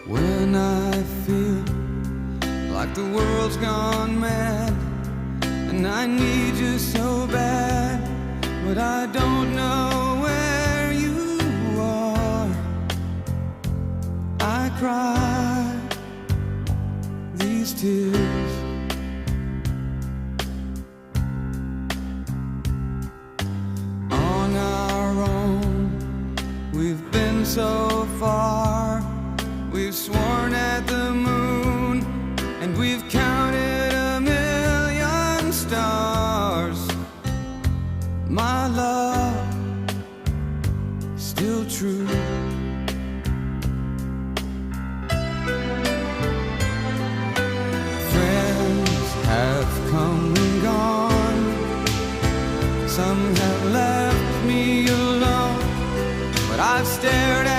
When I feel like the world's gone mad and I need you so bad, but I don't know where you are, I cry these tears. On our own, we've been so far. We've sworn at the moon, and we've counted a million stars. My love, still true. Friends have come and gone. Some have left me alone, but I've stared at